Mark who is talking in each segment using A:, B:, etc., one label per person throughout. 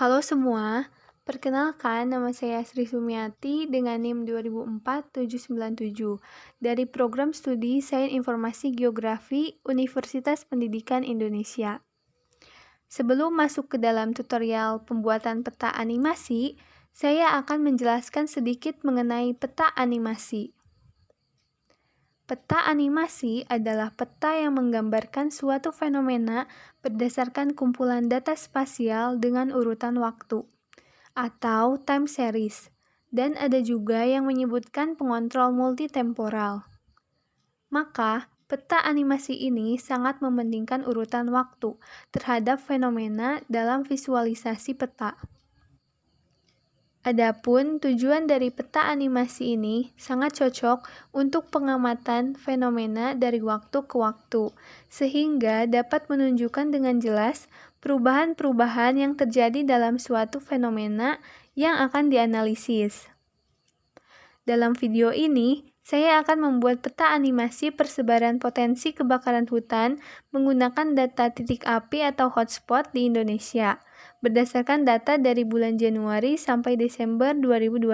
A: Halo semua, perkenalkan nama saya Sri Sumiati dengan NIM 2004-797 dari Program Studi Sains Informasi Geografi Universitas Pendidikan Indonesia. Sebelum masuk ke dalam tutorial pembuatan peta animasi, saya akan menjelaskan sedikit mengenai peta animasi. Peta animasi adalah peta yang menggambarkan suatu fenomena berdasarkan kumpulan data spasial dengan urutan waktu, atau time series, dan ada juga yang menyebutkan pengontrol multitemporal. Maka, peta animasi ini sangat mementingkan urutan waktu terhadap fenomena dalam visualisasi peta. Adapun tujuan dari peta animasi ini sangat cocok untuk pengamatan fenomena dari waktu ke waktu, sehingga dapat menunjukkan dengan jelas perubahan-perubahan yang terjadi dalam suatu fenomena yang akan dianalisis. Dalam video ini, saya akan membuat peta animasi persebaran potensi kebakaran hutan menggunakan data titik api atau hotspot di Indonesia, berdasarkan data dari bulan Januari sampai Desember 2021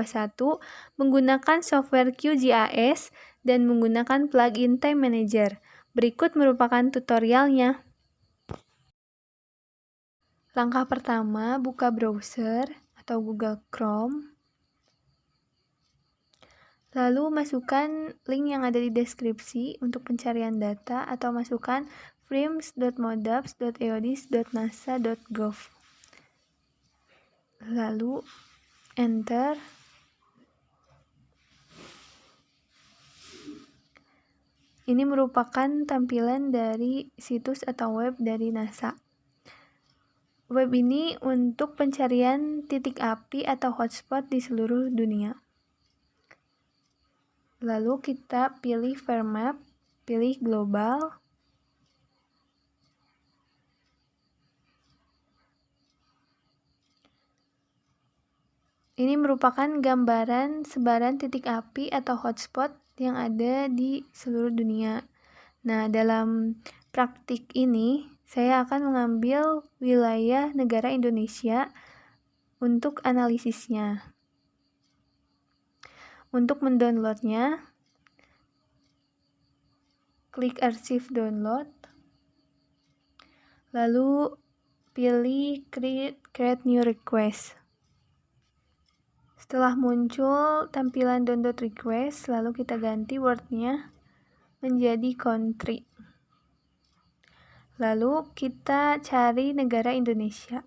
A: menggunakan software QGIS dan menggunakan plugin Time Manager. Berikut merupakan tutorialnya. Langkah pertama, buka browser atau Google Chrome. Lalu masukkan link yang ada di deskripsi untuk pencarian data atau masukkan frims.modaps.eodis.nasa.gov. Lalu enter. Ini merupakan tampilan dari situs atau web dari NASA. Web ini untuk pencarian titik api atau hotspot di seluruh dunia. Lalu kita pilih Fairmap, pilih global. Ini merupakan gambaran sebaran titik api atau hotspot yang ada di seluruh dunia. Nah, dalam praktik ini, saya akan mengambil wilayah negara Indonesia untuk analisisnya. Untuk mendownloadnya, klik Archive Download, lalu pilih Create New Request. Setelah muncul tampilan download request, lalu kita ganti word-nya menjadi country. Lalu kita cari negara Indonesia.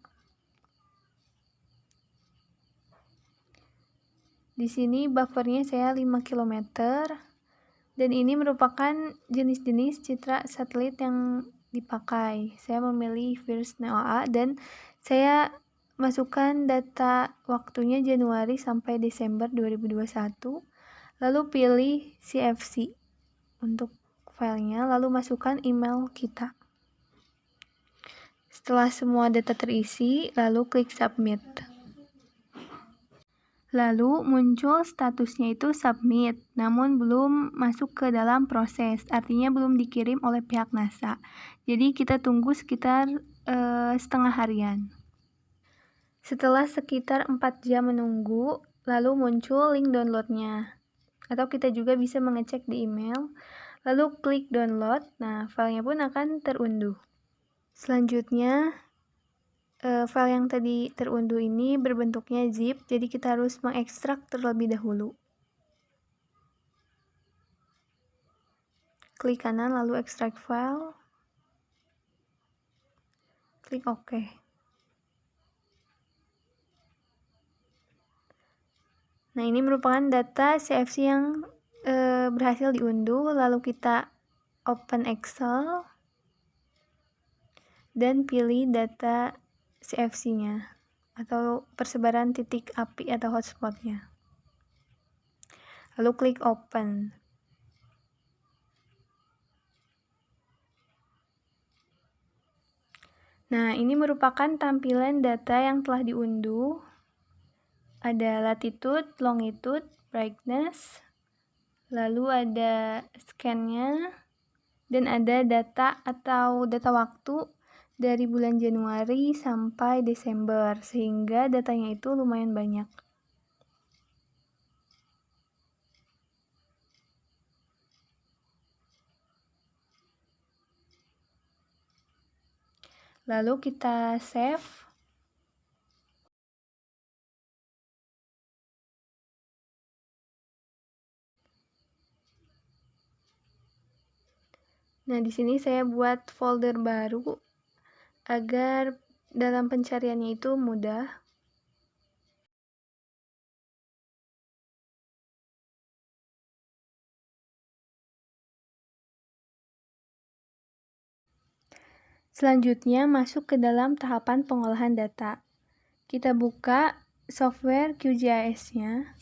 A: Di sini buffernya saya 5 km dan ini merupakan jenis-jenis citra satelit yang dipakai. Saya memilih First NOAA dan saya masukkan data waktunya Januari sampai Desember 2021. Lalu pilih CFC untuk filenya, lalu masukkan email kita. Setelah semua data terisi, lalu klik submit. Lalu muncul statusnya itu submit, namun belum masuk ke dalam proses, artinya belum dikirim oleh pihak NASA. Jadi kita tunggu sekitar setengah harian. Setelah sekitar 4 jam menunggu, lalu muncul link downloadnya. Atau kita juga bisa mengecek di email, lalu klik download, nah filenya pun akan terunduh. Selanjutnya, file yang tadi terunduh ini berbentuknya zip, jadi kita harus mengekstrak terlebih dahulu. Klik kanan lalu extract file. Klik OK. Nah, ini merupakan data CFC yang berhasil diunduh, lalu kita open Excel dan pilih data CFC-nya atau persebaran titik api atau hotspot-nya. Lalu klik open. Nah, ini merupakan tampilan data yang telah diunduh. Ada latitude, longitude, brightness, lalu ada scan-nya, dan ada data atau data waktu dari bulan Januari sampai Desember, sehingga datanya itu lumayan banyak. Lalu kita save. Nah, di sini saya buat folder baru agar dalam pencariannya itu mudah. Selanjutnya masuk ke dalam tahapan pengolahan data. Kita buka software QGIS-nya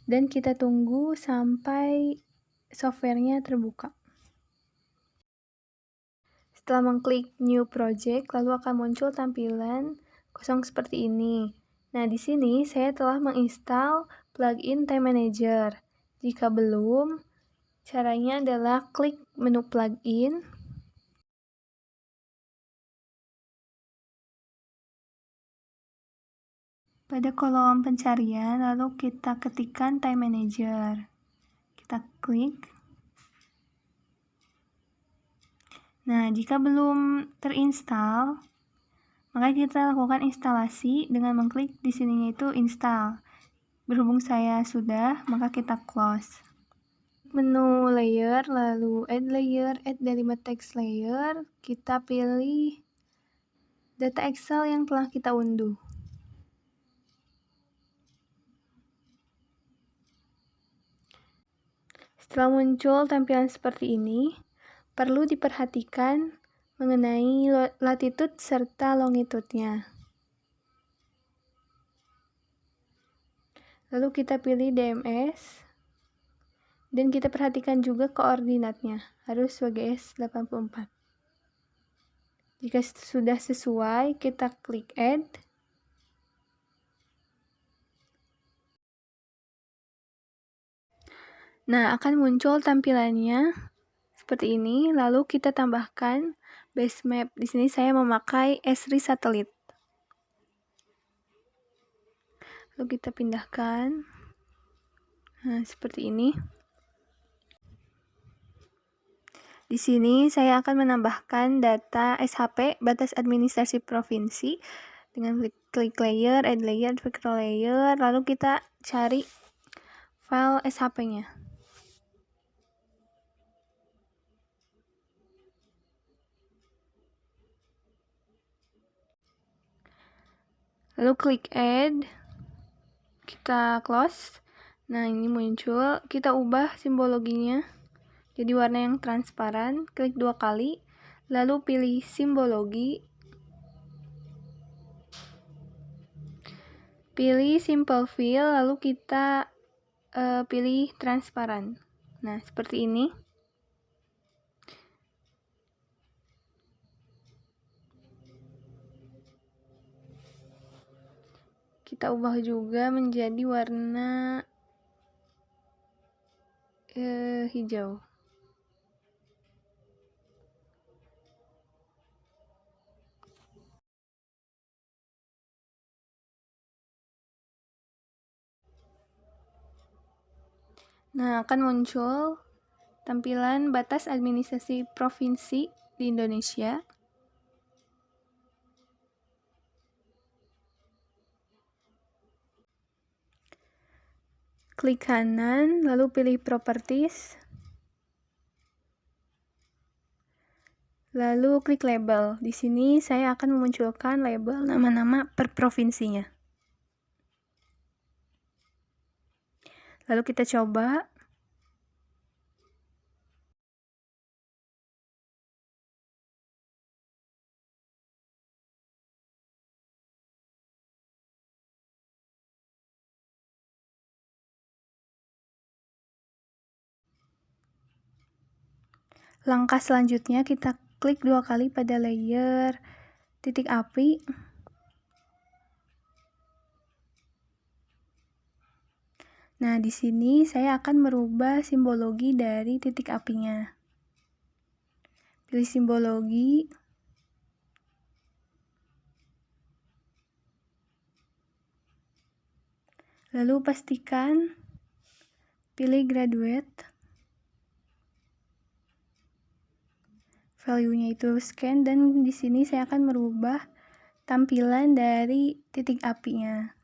A: dan kita tunggu sampai softwarenya terbuka. Setelah mengklik New Project, lalu akan muncul tampilan kosong seperti ini. Nah, di sini saya telah menginstal plugin Time Manager. Jika belum, caranya adalah klik menu plugin. Pada kolom pencarian, lalu kita ketikkan Time Manager. Kita klik. Nah, jika belum terinstall, maka kita lakukan instalasi dengan mengklik di sininya itu install. Berhubung saya sudah, maka kita close. Menu layer, lalu add layer, add delineate text layer, kita pilih data Excel yang telah kita unduh. Setelah muncul tampilan seperti ini, perlu diperhatikan mengenai latitude serta longitude-nya. Lalu kita pilih DMS, dan kita perhatikan juga koordinatnya, harus WGS 84. Jika sudah sesuai, kita klik Add. Nah, akan muncul tampilannya seperti ini, lalu kita tambahkan base map. Di sini saya memakai Esri Satelit. Lalu kita pindahkan. Nah, seperti ini. Di sini saya akan menambahkan data SHP, batas administrasi provinsi, dengan klik layer, add layer, vector layer, lalu kita cari file SHP-nya. Lalu klik add, kita close. Nah, ini muncul, kita ubah simbologinya jadi warna yang transparan, klik 2 kali, lalu pilih simbologi, pilih simple fill, lalu kita pilih transparan. Nah, seperti ini. Kita ubah juga menjadi warna hijau. Nah, akan muncul tampilan batas administrasi provinsi di Indonesia. Klik kanan, lalu pilih Properties. Lalu klik label. Di sini saya akan memunculkan label nama-nama per provinsinya. Lalu kita coba. Langkah selanjutnya kita klik 2 kali pada layer titik api. Nah, di sini saya akan merubah simbologi dari titik apinya. Pilih simbologi. Lalu pastikan pilih graduate. Value-nya itu scan, dan di sini saya akan merubah tampilan dari titik apinya.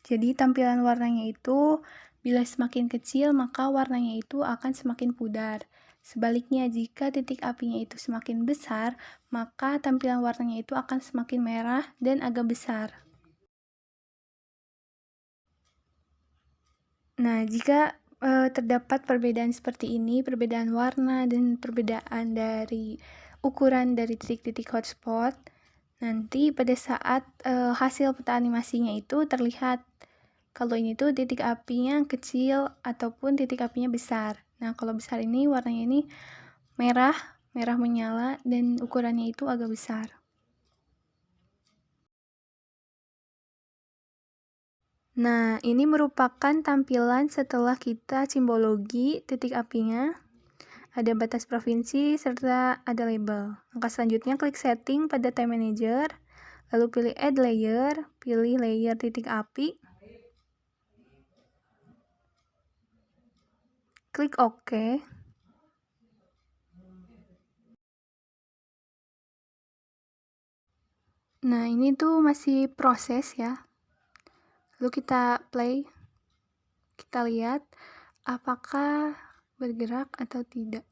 A: Jadi tampilan warnanya itu bila semakin kecil maka warnanya itu akan semakin pudar. Sebaliknya, jika titik apinya itu semakin besar, maka tampilan warnanya itu akan semakin merah dan agak besar. Nah, jika terdapat perbedaan seperti ini, perbedaan warna dan perbedaan dari ukuran dari titik-titik hotspot, nanti pada saat hasil peta animasinya itu terlihat kalau ini tuh titik apinya kecil ataupun titik apinya besar. Nah, kalau besar ini warnanya ini merah menyala dan ukurannya itu agak besar. Nah, ini merupakan tampilan setelah kita simbologi titik apinya. Ada batas provinsi serta ada label. Langkah selanjutnya klik setting pada time manager, lalu pilih add layer, pilih layer titik api, klik OK. Nah, ini tuh masih proses ya. Lalu kita play, kita lihat apakah bergerak atau tidak.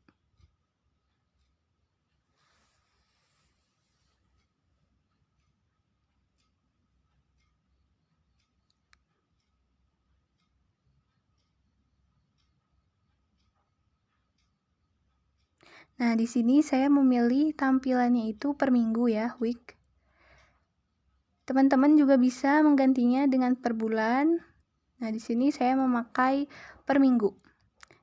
A: Nah, di sini saya memilih tampilannya itu per minggu ya, week. Teman-teman juga bisa menggantinya dengan per bulan. Nah, di sini saya memakai per minggu.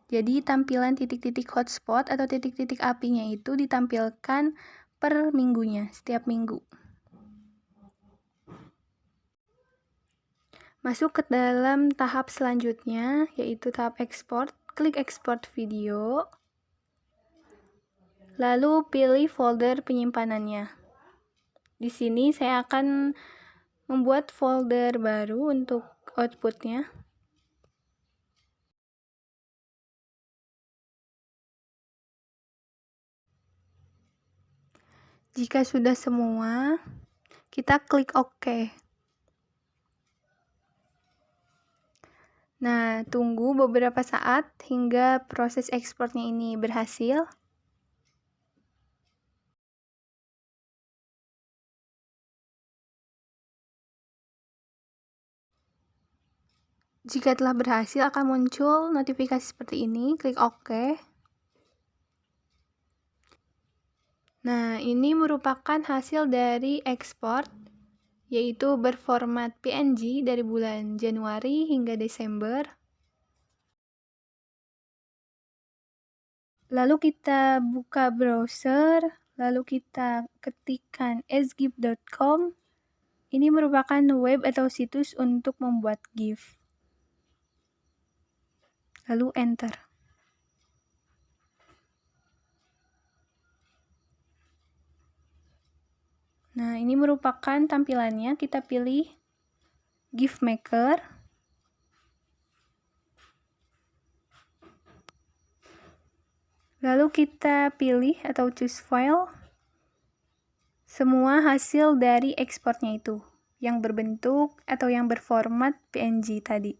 A: Jadi, tampilan titik-titik hotspot atau titik-titik apinya itu ditampilkan per minggunya, setiap minggu. Masuk ke dalam tahap selanjutnya, yaitu tahap export. Klik export video. Lalu pilih folder penyimpanannya. Di sini saya akan membuat folder baru untuk outputnya. Jika sudah semua, kita klik OK. Nah, tunggu beberapa saat hingga proses ekspornya ini berhasil. Jika telah berhasil, akan muncul notifikasi seperti ini. Klik OK. Nah, ini merupakan hasil dari ekspor, yaitu berformat PNG dari bulan Januari hingga Desember. Lalu kita buka browser, lalu kita ketikkan sgif.com. Ini merupakan web atau situs untuk membuat GIF. Lalu enter. Nah, ini merupakan tampilannya. Kita pilih GIF Maker. Lalu kita pilih atau choose file. Semua hasil dari ekspornya itu, yang berbentuk atau yang berformat PNG tadi.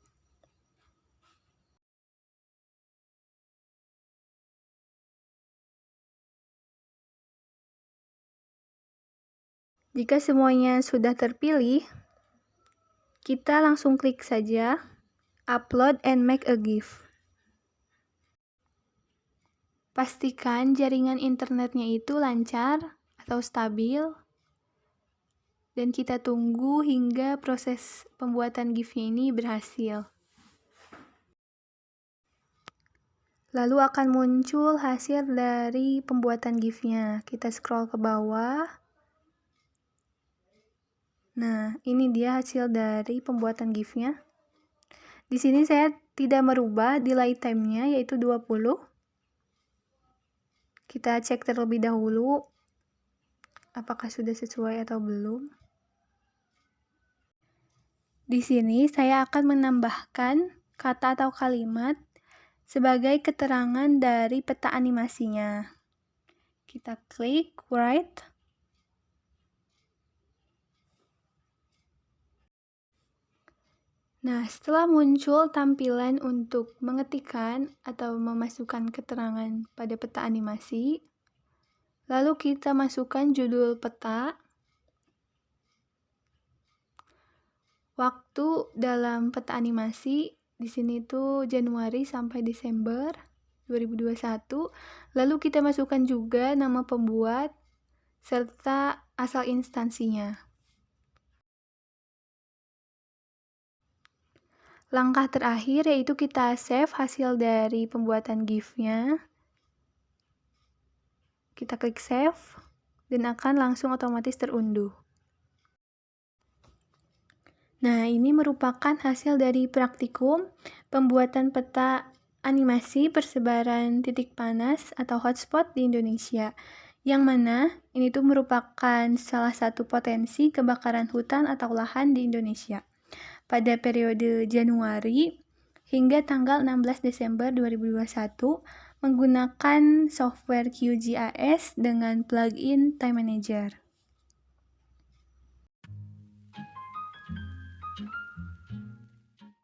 A: Jika semuanya sudah terpilih, kita langsung klik saja Upload and make a GIF. Pastikan jaringan internetnya itu lancar atau stabil, dan kita tunggu hingga proses pembuatan GIF-nya ini berhasil. Lalu akan muncul hasil dari pembuatan GIF-nya. Kita scroll ke bawah. Nah, ini dia hasil dari pembuatan GIF-nya. Di sini saya tidak merubah delay time-nya, yaitu 20. Kita cek terlebih dahulu apakah sudah sesuai atau belum. Di sini saya akan menambahkan kata atau kalimat sebagai keterangan dari peta animasinya. Kita klik write. Nah, setelah muncul tampilan untuk mengetikkan atau memasukkan keterangan pada peta animasi, lalu kita masukkan judul peta, waktu dalam peta animasi, di sini tuh Januari sampai Desember 2021, lalu kita masukkan juga nama pembuat serta asal instansinya. Langkah terakhir yaitu kita save hasil dari pembuatan GIF-nya. Kita klik save dan akan langsung otomatis terunduh. Nah, ini merupakan hasil dari praktikum pembuatan peta animasi persebaran titik panas atau hotspot di Indonesia. Yang mana ini tuh merupakan salah satu potensi kebakaran hutan atau lahan di Indonesia pada periode Januari hingga tanggal 16 Desember 2021 menggunakan software QGIS dengan plugin Time Manager.